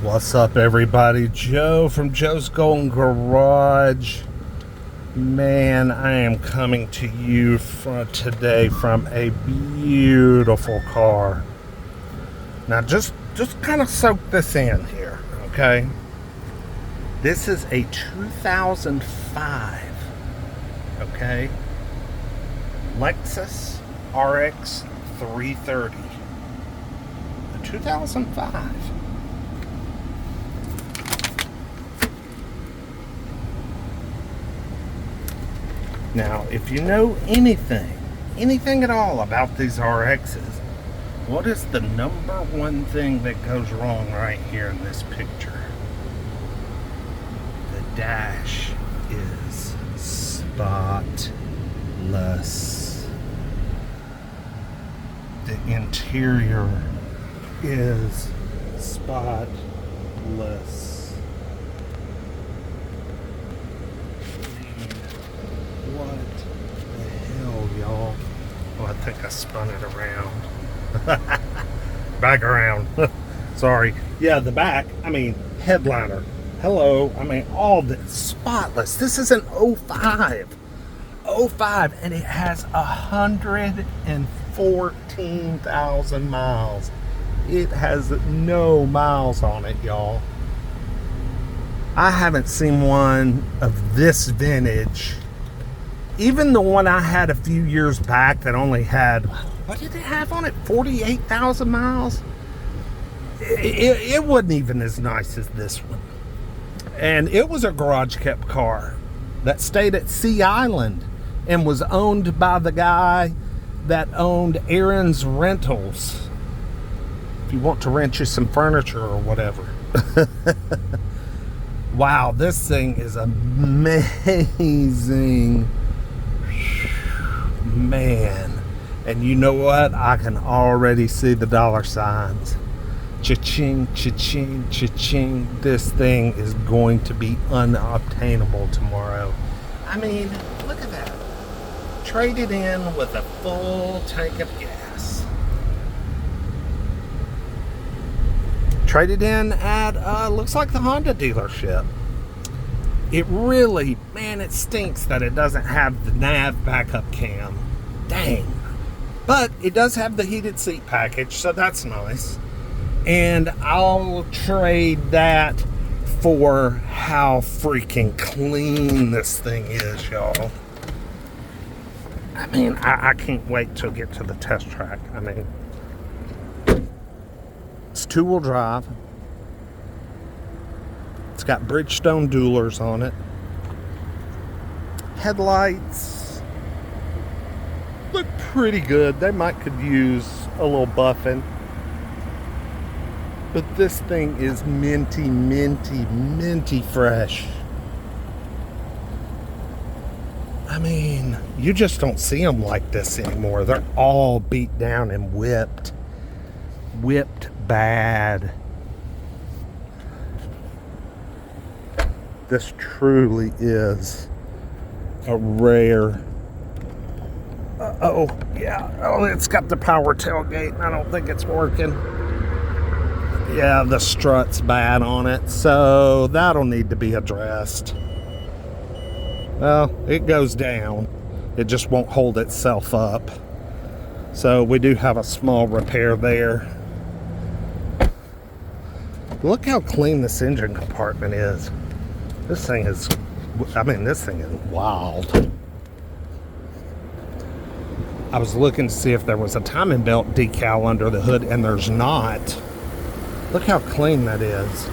What's up, everybody? Joe from Joe's Golden Garage. Man, I am coming to you today from a beautiful car. Now, just kind of soak this in here, okay? This is a 2005, okay? Lexus RX 330. A 2005. Now, if you know anything at all about these RXs, what is the number one thing that goes wrong right here in this picture? The dash is spotless. The interior is spotless. What the hell, y'all? Oh, I think I spun it around. Back around. Sorry. Yeah, the back, headliner. Hello. All the spotless. This is an 05. 05, and it has 114,000 miles. It has no miles on it, y'all. I haven't seen one of this vintage. Even the one I had a few years back that only had, what did it have on it? 48,000 miles? It wasn't even as nice as this one. And it was a garage kept car that stayed at Sea Island and was owned by the guy that owned Aaron's Rentals. If you want to rent you some furniture or whatever. Wow, this thing is amazing. Man, and you know what? I can already see the dollar signs. Cha-ching, cha-ching, cha-ching. This thing is going to be unobtainable tomorrow. Look at that. Traded in with a full tank of gas. Traded in at, looks like the Honda dealership. It really, man, it stinks that it doesn't have the nav backup cam. Dang. But it does have the heated seat package, so that's nice. And I'll trade that for how freaking clean this thing is, y'all. I can't wait to get to the test track. It's two-wheel drive. It's got Bridgestone Duelers on it. Headlights look pretty good. They could use a little buffing. But this thing is minty, minty, minty fresh. You just don't see them like this anymore. They're all beat down and whipped. Whipped bad. This truly is a rare. Oh, it's got the power tailgate. I don't think it's working. Yeah, the strut's bad on it, so that'll need to be addressed. Well, it goes down. It just won't hold itself up. So we do have a small repair there. Look how clean this engine compartment is. This thing is, this thing is wild. I was looking to see if there was a timing belt decal under the hood, and there's not. Look how clean that is.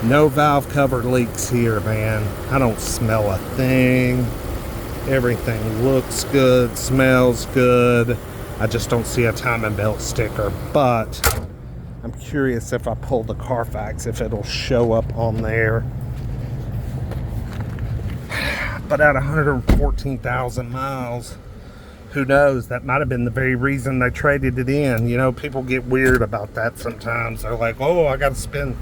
No valve cover leaks here, man. I don't smell a thing. Everything looks good, smells good. I just don't see a timing belt sticker, but I'm curious if I pull the Carfax, if it'll show up on there. But at 114,000 miles, who knows? That might have been the very reason they traded it in. People get weird about that sometimes. They're like, oh, I got to spend,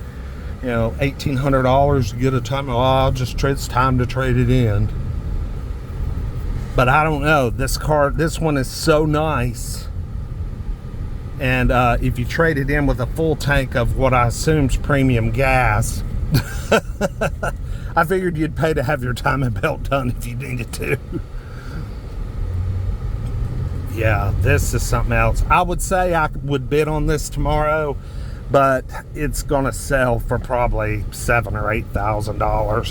$1,800 to get a time. Oh, it's time to trade it in. But I don't know. This one is so nice. And if you trade it in with a full tank of what I assume's premium gas, I figured you'd pay to have your timing belt done if you needed to. Yeah, this is something else. I would say I would bid on this tomorrow, but it's gonna sell for probably $7,000 or $8,000,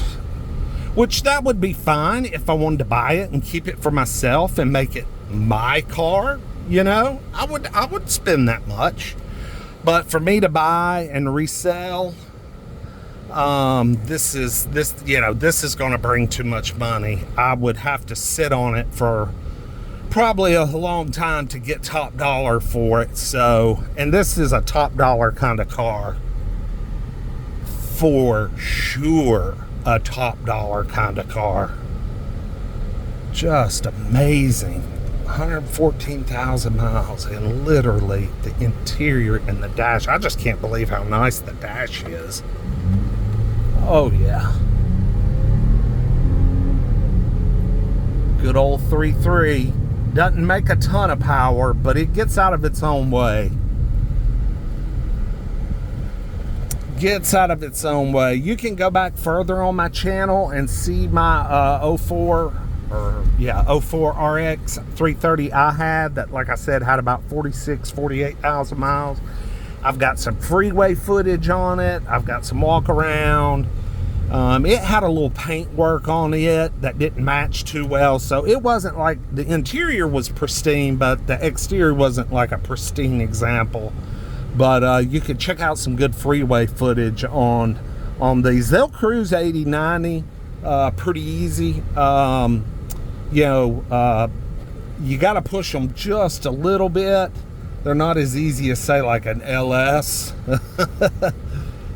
which that would be fine if I wanted to buy it and keep it for myself and make it my car. You know, I would spend that much, but for me to buy and resell, this is going to bring too much money. I would have to sit on it for probably a long time to get top dollar for it. So, and this is a top dollar kind of car, for sure, a top dollar kind of car. Just amazing. 114,000 miles, and literally the interior and the dash. I just can't believe how nice the dash is. Oh yeah. Good old 3.3. Doesn't make a ton of power, but it gets out of its own way. Gets out of its own way. You can go back further on my channel and see my 04 RX 330 I had that, like I said, had about 48,000 miles. I've got some freeway footage on it. I've got some walk around. It had a little paint work on it that didn't match too well, so it wasn't like, the interior was pristine, but the exterior wasn't like a pristine example. But you could check out some good freeway footage on these. They'll cruise 80, 90 pretty easy. You got to push them just a little bit. They're not as easy as, say, like an LS.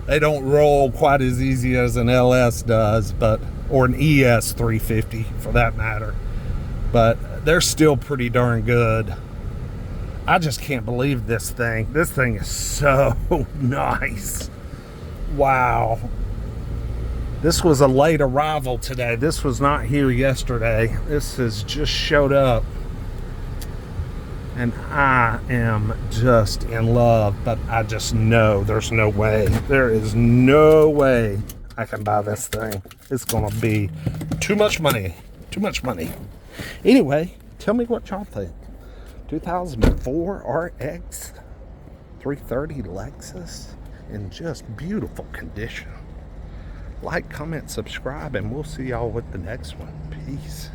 They don't roll quite as easy as an LS does, or an ES 350 for that matter. But they're still pretty darn good. I just can't believe this thing. This thing is so nice. Wow. This was a late arrival today. This was not here yesterday. This has just showed up. And I am just in love, but I just know there's no way. There is no way I can buy this thing. It's gonna be too much money. Too much money. Anyway, tell me what y'all think. 2004 RX 330 Lexus in just beautiful condition. Like, comment, subscribe, and we'll see y'all with the next one. Peace.